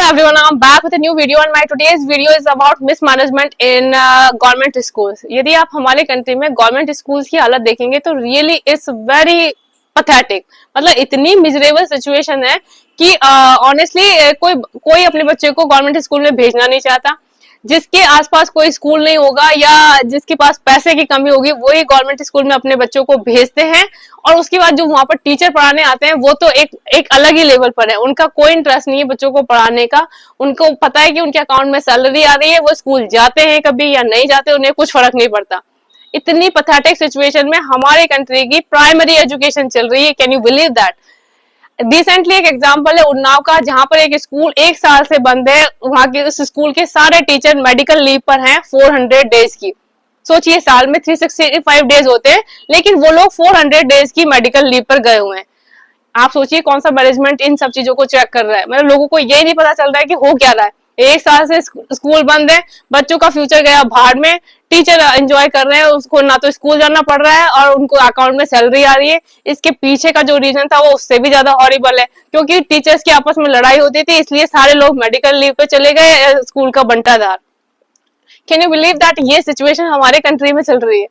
everyone, I'm back with a new video and my today's video is about mismanagement in government schools. यदि आप हमारे country में government schools की हालत देखेंगे तो रियली इट्स वेरी पथेटिक। मतलब इतनी मिजरेबल सिचुएशन है कि ऑनेस्टली कोई अपने बच्चे को गवर्नमेंट स्कूल में भेजना नहीं चाहता। जिसके आसपास कोई स्कूल नहीं होगा या जिसके पास पैसे की कमी होगी वही गवर्नमेंट स्कूल में अपने बच्चों को भेजते हैं। और उसके बाद जो वहां पर टीचर पढ़ाने आते हैं वो तो एक अलग ही लेवल पर है। उनका कोई इंटरेस्ट नहीं है बच्चों को पढ़ाने का। उनको पता है कि उनके अकाउंट में सैलरी आ रही है, वो स्कूल जाते हैं कभी या नहीं जाते, उन्हें कुछ फर्क नहीं पड़ता। इतनी पथेटिक सिचुएशन में हमारे कंट्री की प्राइमरी एजुकेशन चल रही है। Can you believe that? Recently एक एग्जांपल है उन्नाव का, जहां पर एक स्कूल 1 साल से बंद है। वहां के उस स्कूल के सारे टीचर मेडिकल लीव पर हैं 400 डेज की। सोचिए, साल में 365 डेज होते हैं लेकिन वो लोग 400 डेज की मेडिकल लीव पर गए हुए हैं। आप सोचिए कौन सा मैनेजमेंट इन सब चीजों को चेक कर रहा है। मतलब लोगों को यही नहीं पता चल रहा है कि हो क्या रहा है। 1 साल से स्कूल बंद है, बच्चों का फ्यूचर गया भाड़ में, टीचर एंजॉय कर रहे हैं, उसको ना तो स्कूल जाना पड़ रहा है और उनको अकाउंट में सैलरी आ रही है। इसके पीछे का जो रीजन था वो उससे भी ज्यादा हॉरिबल है, क्योंकि टीचर्स की आपस में लड़ाई होती थी, इसलिए सारे लोग मेडिकल लीव पे चले गए स्कूल का बंटाधार। कैन यू बिलीव दैट ये सिचुएशन हमारे कंट्री में चल रही है?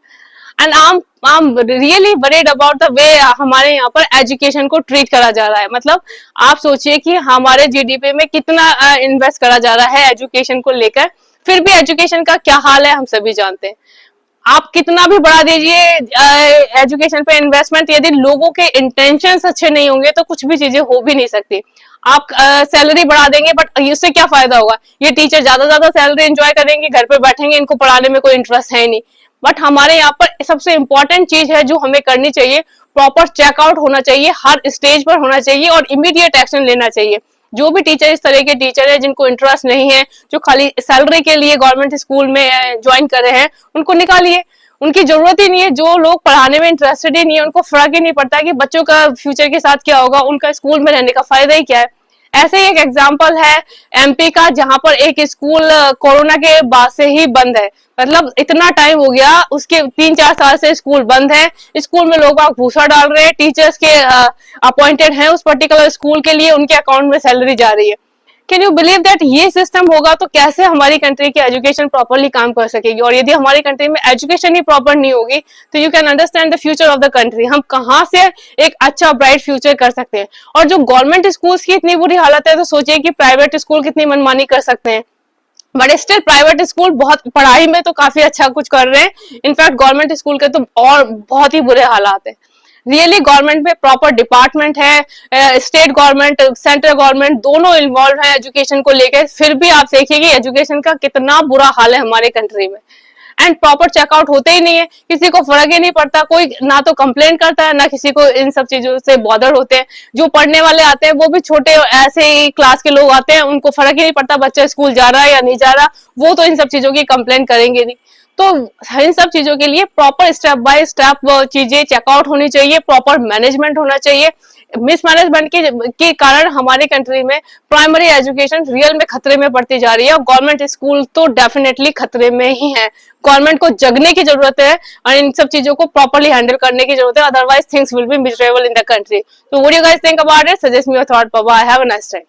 And I'm really worried about the way हमारे यहाँ पर एजुकेशन को ट्रीट करा जा रहा है। मतलब आप सोचिए कि हमारे जीडीपी में कितना इन्वेस्ट करा जा रहा है एजुकेशन को लेकर, फिर भी एजुकेशन का क्या हाल है हम सभी जानते हैं। आप कितना भी बढ़ा दीजिए एजुकेशन पे इन्वेस्टमेंट, यदि लोगों के इंटेंशंस अच्छे नहीं होंगे तो कुछ भी चीजें हो भी नहीं सकती। आप सैलरी बढ़ा देंगे बट इससे क्या फायदा होगा? ये टीचर ज्यादा सैलरी एंजॉय करेंगे, घर पे बैठेंगे, इनको पढ़ाने में कोई इंटरेस्ट है नहीं। बट हमारे यहाँ पर सबसे इंपॉर्टेंट चीज है जो हमें करनी चाहिए, प्रॉपर चेकआउट होना चाहिए, हर स्टेज पर होना चाहिए और इमीडिएट एक्शन लेना चाहिए। जो भी टीचर इस तरह के टीचर है जिनको इंटरेस्ट नहीं है, जो खाली सैलरी के लिए गवर्नमेंट स्कूल में ज्वाइन कर रहे हैं, उनको निकालिए। उनकी जरूरत ही नहीं है। जो लोग पढ़ाने में इंटरेस्टेड ही नहीं है, उनको फर्क ही नहीं पड़ता कि बच्चों का फ्यूचर के साथ क्या होगा, उनका स्कूल में रहने का फायदा ही क्या है। ऐसे ही एक एग्जाम्पल है एमपी का, जहां पर एक स्कूल कोरोना के बाद से ही बंद है। मतलब इतना टाइम हो गया, उसके 3-4 साल से स्कूल बंद है। स्कूल में लोग घूसा डाल रहे हैं, टीचर्स के अपॉइंटेड हैं उस पर्टिकुलर स्कूल के लिए, उनके अकाउंट में सैलरी जा रही है। Can you believe that? ये सिस्टम होगा तो कैसे हमारी कंट्री की एजुकेशन प्रॉपरली काम कर सकेगी? और यदि हमारी कंट्री में एजुकेशन ही प्रॉपर नहीं होगी तो you can understand the future of the country. हम कहाँ से एक अच्छा ब्राइट फ्यूचर कर सकते हैं? और जो गवर्नमेंट स्कूल्स की इतनी बुरी हालत है तो सोचिए कि प्राइवेट स्कूल कितनी मनमानी कर सकते हैं। बट स्टिल प्राइवेट स्कूल बहुत पढ़ाई में तो काफी अच्छा कुछ कर रहे हैं। इनफैक्ट गवर्नमेंट स्कूल के तो और बहुत ही बुरे हालात है। रियली गवर्नमेंट में प्रॉपर डिपार्टमेंट है, स्टेट गवर्नमेंट, सेंट्रल गवर्नमेंट दोनों इन्वॉल्व है एजुकेशन को लेकर, फिर भी आप देखिए कि एजुकेशन का कितना बुरा हाल है हमारे कंट्री में। एंड प्रॉपर चेकआउट होते ही नहीं है, किसी को फर्क ही नहीं पड़ता। कोई ना तो कंप्लेन करता है ना किसी को इन सब चीजों से बॉदर होते हैं। जो पढ़ने वाले आते हैं वो भी छोटे ऐसे ही क्लास के लोग आते हैं, उनको फर्क ही नहीं पड़ता बच्चा स्कूल जा रहा है या नहीं जा रहा, वो तो इन सब चीजों की कंप्लेन करेंगे नहीं। तो इन सब चीजों के लिए प्रॉपर स्टेप बाय स्टेप चीजें चेकआउट होनी चाहिए, प्रॉपर मैनेजमेंट होना चाहिए। मिसमैनेजमेंट के कारण हमारे कंट्री में प्राइमरी एजुकेशन रियल में खतरे में पड़ती जा रही है और गवर्नमेंट स्कूल तो डेफिनेटली खतरे में ही है। गवर्नमेंट को जगने की जरूरत है और इन सब चीजों को प्रॉपर्ली हैंडल करने की जरूरत है, otherwise things will be miserable in the country. So what do you guys think about it? Suggest me your thought. Bye bye. Have a nice day.